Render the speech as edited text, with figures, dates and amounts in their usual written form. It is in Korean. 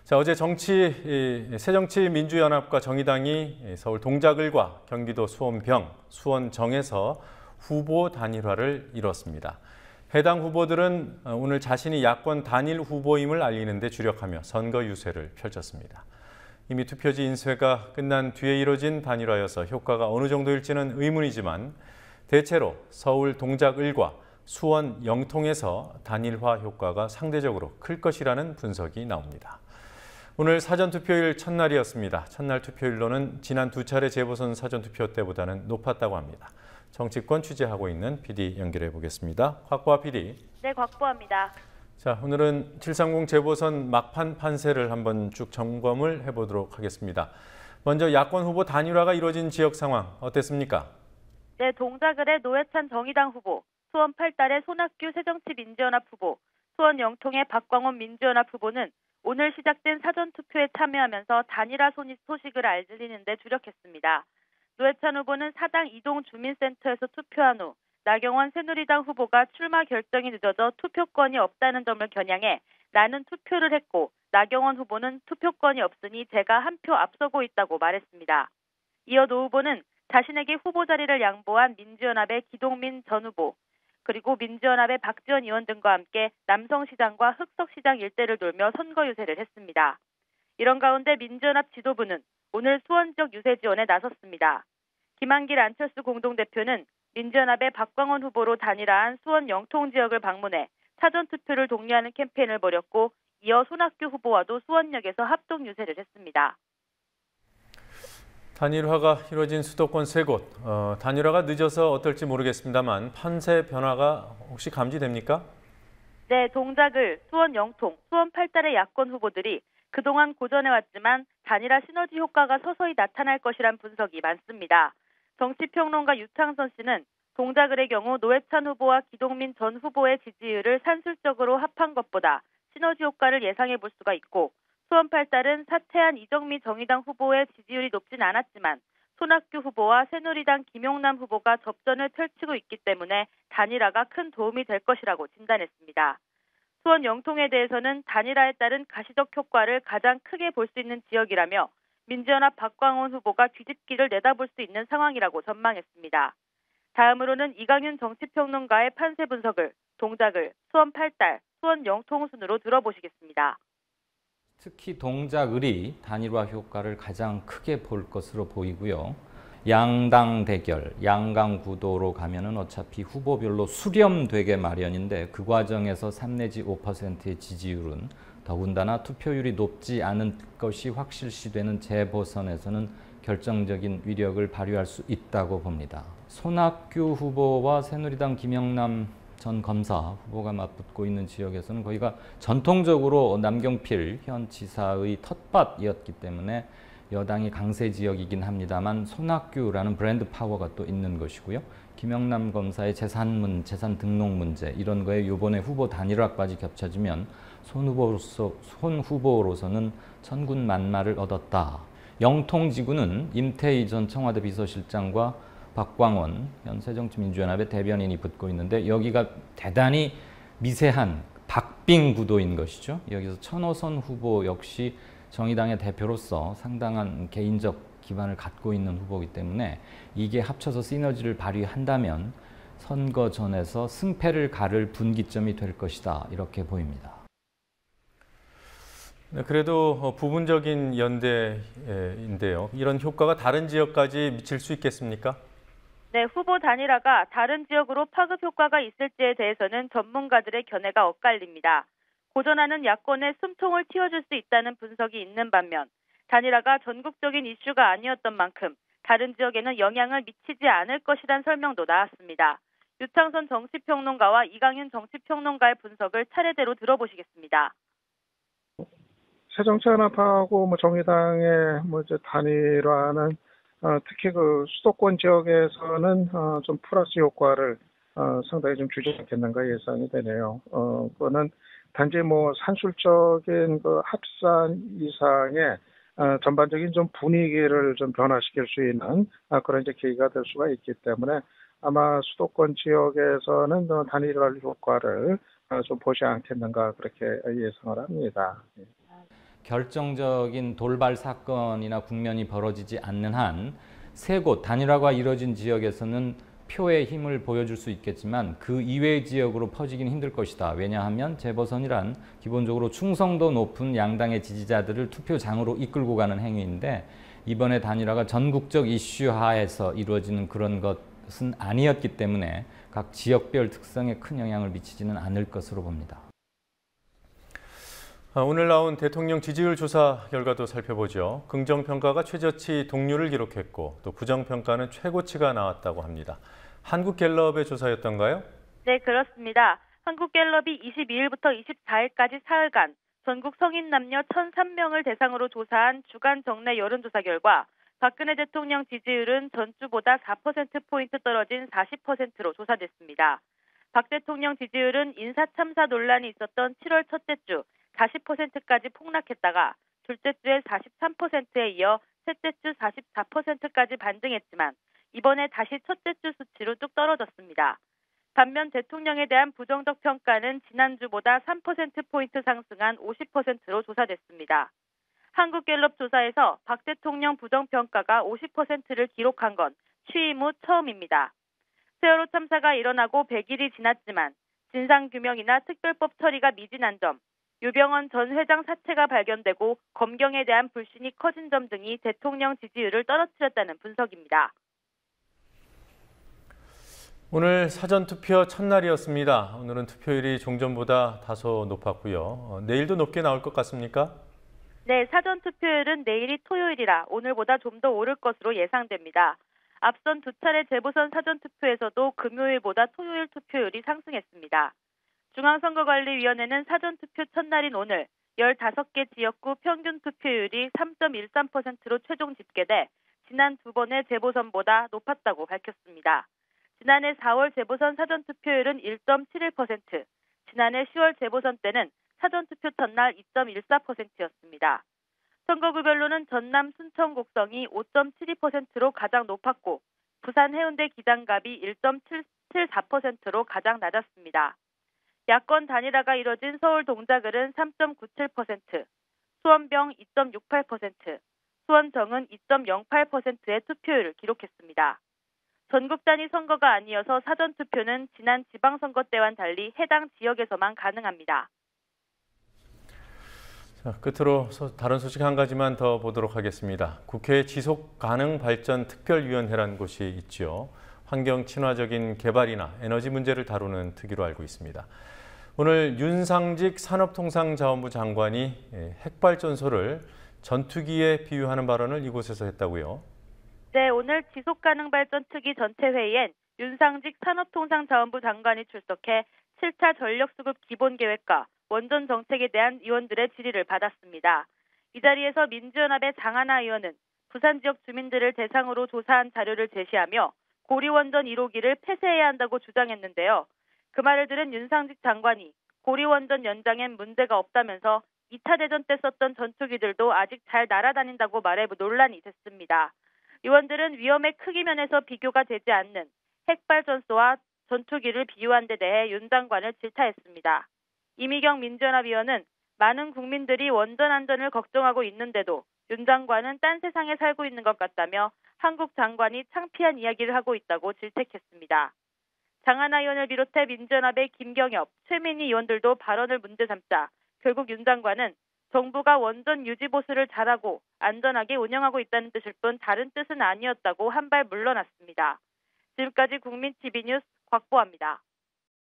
자, 어제 새정치민주연합과 정의당이 서울 동작을과 경기도 수원병, 수원정에서 후보 단일화를 이뤘습니다. 해당 후보들은 오늘 자신이 야권 단일 후보임을 알리는 데 주력하며 선거 유세를 펼쳤습니다. 이미 투표지 인쇄가 끝난 뒤에 이뤄진 단일화여서 효과가 어느 정도일지는 의문이지만 대체로 서울 동작을과 수원 영통에서 단일화 효과가 상대적으로 클 것이라는 분석이 나옵니다. 오늘 사전투표일 첫날이었습니다. 첫날 투표율로는 지난 두 차례 재보선 사전투표 때보다는 높았다고 합니다. 정치권 취재하고 있는 PD 연결해 보겠습니다. 곽보아 PD. 네, 곽보아입니다. 자, 오늘은 730 재보선 막판 판세를 한번 쭉 점검을 해보도록 하겠습니다. 먼저 야권 후보 단일화가 이루어진 지역 상황 어땠습니까? 네, 동작을의 노회찬 정의당 후보, 수원 8달의 손학규 새정치민주연합 후보, 수원 영통의 박광원 민주연합 후보는 오늘 시작된 사전투표에 참여하면서 단일화 소식을 알리는 데 주력했습니다. 노회찬 후보는 사당 이동 주민센터에서 투표한 후 나경원 새누리당 후보가 출마 결정이 늦어져 투표권이 없다는 점을 겨냥해 나는 투표를 했고 나경원 후보는 투표권이 없으니 제가 한 표 앞서고 있다고 말했습니다. 이어 노 후보는 자신에게 후보 자리를 양보한 민주연합의 기동민 전 후보, 그리고 민주연합의 박지원 의원 등과 함께 남성시장과 흑석시장 일대를 돌며 선거 유세를 했습니다. 이런 가운데 민주연합 지도부는 오늘 수원 지역 유세 지원에 나섰습니다. 김한길 안철수 공동대표는 민주연합의 박광원 후보로 단일화한 수원 영통 지역을 방문해 사전투표를 독려하는 캠페인을 벌였고 이어 손학규 후보와도 수원역에서 합동 유세를 했습니다. 단일화가 이루어진 수도권 세 곳, 단일화가 늦어서 어떨지 모르겠습니다만 판세 변화가 혹시 감지됩니까? 네, 동작을, 수원 영통, 수원 8달의 야권 후보들이 그동안 고전해왔지만 단일화 시너지 효과가 서서히 나타날 것이란 분석이 많습니다. 정치평론가 유창선 씨는 동작을의 경우 노회찬 후보와 기동민 전 후보의 지지율을 산술적으로 합한 것보다 시너지 효과를 예상해 볼 수가 있고 수원 8달은 사퇴한 이정미 정의당 후보의 지지율이 높진 않았지만 손학규 후보와 새누리당 김용남 후보가 접전을 펼치고 있기 때문에 단일화가 큰 도움이 될 것이라고 진단했습니다. 수원 영통에 대해서는 단일화에 따른 가시적 효과를 가장 크게 볼 수 있는 지역이라며 민주연합 박광원 후보가 뒤집기를 내다볼 수 있는 상황이라고 전망했습니다. 다음으로는 이강윤 정치평론가의 판세 분석을 동작을, 수원 8달, 수원 영통 순으로 들어보시겠습니다. 특히 동작을이 단일화 효과를 가장 크게 볼 것으로 보이고요. 양당 대결, 양강 구도로 가면은 어차피 후보별로 수렴되게 마련인데 그 과정에서 3 내지 5%의 지지율은 더군다나 투표율이 높지 않은 것이 확실시되는 재보선에서는 결정적인 위력을 발휘할 수 있다고 봅니다. 손학규 후보와 새누리당 김영남 전 검사 후보가 맞붙고 있는 지역에서는 거기가 전통적으로 남경필 현 지사의 텃밭이었기 때문에 여당이 강세 지역이긴 합니다만 손학규라는 브랜드 파워가 또 있는 것이고요. 김영남 검사의 재산 등록 문제 이런 거에 이번에 후보 단일화까지 겹쳐지면 손 후보로서는 천군만마를 얻었다. 영통지구는 임태희 전 청와대 비서실장과 박광원 현 새정치민주연합의 대변인이 붙고 있는데 여기가 대단히 미세한 박빙 구도인 것이죠. 여기서 천호선 후보 역시 정의당의 대표로서 상당한 개인적 기반을 갖고 있는 후보이기 때문에 이게 합쳐서 시너지를 발휘한다면 선거전에서 승패를 가를 분기점이 될 것이다. 이렇게 보입니다. 네, 그래도 부분적인 연대인데요. 이런 효과가 다른 지역까지 미칠 수 있겠습니까? 네, 후보 단일화가 다른 지역으로 파급 효과가 있을지에 대해서는 전문가들의 견해가 엇갈립니다. 고전하는 야권의 숨통을 틔워줄 수 있다는 분석이 있는 반면 단일화가 전국적인 이슈가 아니었던 만큼 다른 지역에는 영향을 미치지 않을 것이란 설명도 나왔습니다. 유창선 정치평론가와 이강윤 정치평론가의 분석을 차례대로 들어보시겠습니다. 새정치연합하고 정의당의 이제 단일화는 특히 그 수도권 지역에서는 좀 플러스 효과를 상당히 좀 주지 않겠는가 예상이 되네요. 그거는 단지 산술적인 그 합산 이상의 전반적인 좀 분위기를 좀 변화시킬 수 있는 그런 이제 계기가 될 수가 있기 때문에 아마 수도권 지역에서는 단일화 효과를 좀 보지 않겠는가 그렇게 예상을 합니다. 결정적인 돌발 사건이나 국면이 벌어지지 않는 한 세 곳 단일화가 이뤄진 지역에서는 표의 힘을 보여줄 수 있겠지만 그 이외의 지역으로 퍼지기는 힘들 것이다. 왜냐하면 재보선이란 기본적으로 충성도 높은 양당의 지지자들을 투표장으로 이끌고 가는 행위인데 이번에 단일화가 전국적 이슈화해서 이루어지는 그런 것은 아니었기 때문에 각 지역별 특성에 큰 영향을 미치지는 않을 것으로 봅니다. 오늘 나온 대통령 지지율 조사 결과도 살펴보죠. 긍정평가가 최저치 동률을 기록했고 또 부정평가는 최고치가 나왔다고 합니다. 한국갤럽의 조사였던가요? 네, 그렇습니다. 한국갤럽이 22일부터 24일까지 사흘간 전국 성인 남녀 1,003명을 대상으로 조사한 주간 정례 여론조사 결과 박근혜 대통령 지지율은 전주보다 4%포인트 떨어진 40%로 조사됐습니다. 박 대통령 지지율은 인사참사 논란이 있었던 7월 첫째 주 40%까지 폭락했다가 둘째 주에 43%에 이어 셋째 주 44%까지 반등했지만 이번에 다시 첫째 주 수치로 뚝 떨어졌습니다. 반면 대통령에 대한 부정적 평가는 지난주보다 3%포인트 상승한 50%로 조사됐습니다. 한국갤럽 조사에서 박 대통령 부정평가가 50%를 기록한 건 취임 후 처음입니다. 세월호 참사가 일어나고 100일이 지났지만 진상규명이나 특별법 처리가 미진한 점, 유병언 전 회장 사체가 발견되고 검경에 대한 불신이 커진 점 등이 대통령 지지율을 떨어뜨렸다는 분석입니다. 오늘 사전투표 첫날이었습니다. 오늘은 투표율이 종전보다 다소 높았고요. 내일도 높게 나올 것 같습니까? 네, 사전투표율은 내일이 토요일이라 오늘보다 좀 더 오를 것으로 예상됩니다. 앞선 두 차례 재보선 사전투표에서도 금요일보다 토요일 투표율이 상승했습니다. 중앙선거관리위원회는 사전투표 첫날인 오늘 15개 지역구 평균 투표율이 3.13%로 최종 집계돼 지난 두 번의 재보선보다 높았다고 밝혔습니다. 지난해 4월 재보선 사전투표율은 1.71%, 지난해 10월 재보선 때는 사전투표 첫날 2.14%였습니다. 선거구별로는 전남 순천 곡성이 5.72%로 가장 높았고 부산 해운대 기장갑이 1.74%로 가장 낮았습니다. 야권 단일화가 이뤄진 서울 동작을은 3.97%, 수원병 2.68%, 수원정은 2.08%의 투표율을 기록했습니다. 전국 단위 선거가 아니어서 사전투표는 지난 지방선거 때와는 달리 해당 지역에서만 가능합니다. 자, 끝으로 다른 소식 한 가지만 더 보도록 하겠습니다. 국회 지속가능발전특별위원회라는 곳이 있죠. 환경 친화적인 개발이나 에너지 문제를 다루는 특위로 알고 있습니다. 오늘 윤상직 산업통상자원부 장관이 핵발전소를 전투기에 비유하는 발언을 이곳에서 했다고요? 네, 오늘 지속가능발전특위 전체 회의엔 윤상직 산업통상자원부 장관이 출석해 7차 전력수급 기본계획과 원전 정책에 대한 의원들의 질의를 받았습니다. 이 자리에서 민주연합의 장하나 의원은 부산 지역 주민들을 대상으로 조사한 자료를 제시하며 고리원전 1호기를 폐쇄해야 한다고 주장했는데요. 그 말을 들은 윤상직 장관이 고리원전 연장엔 문제가 없다면서 2차 대전 때 썼던 전투기들도 아직 잘 날아다닌다고 말해 논란이 됐습니다. 의원들은 위험의 크기 면에서 비교가 되지 않는 핵발전소와 전투기를 비유한 데 대해 윤 장관을 질타했습니다. 이미경 민주연합 의원은 많은 국민들이 원전 안전을 걱정하고 있는데도 윤 장관은 딴 세상에 살고 있는 것 같다며 한국 장관이 창피한 이야기를 하고 있다고 질책했습니다. 장하나 의원을 비롯해 민주연합의 김경엽, 최민희 의원들도 발언을 문제 삼자 결국 윤 장관은 정부가 원전 유지 보수를 잘하고 안전하게 운영하고 있다는 뜻일 뿐 다른 뜻은 아니었다고 한 발 물러났습니다. 지금까지 국민TV 뉴스 곽보아입니다.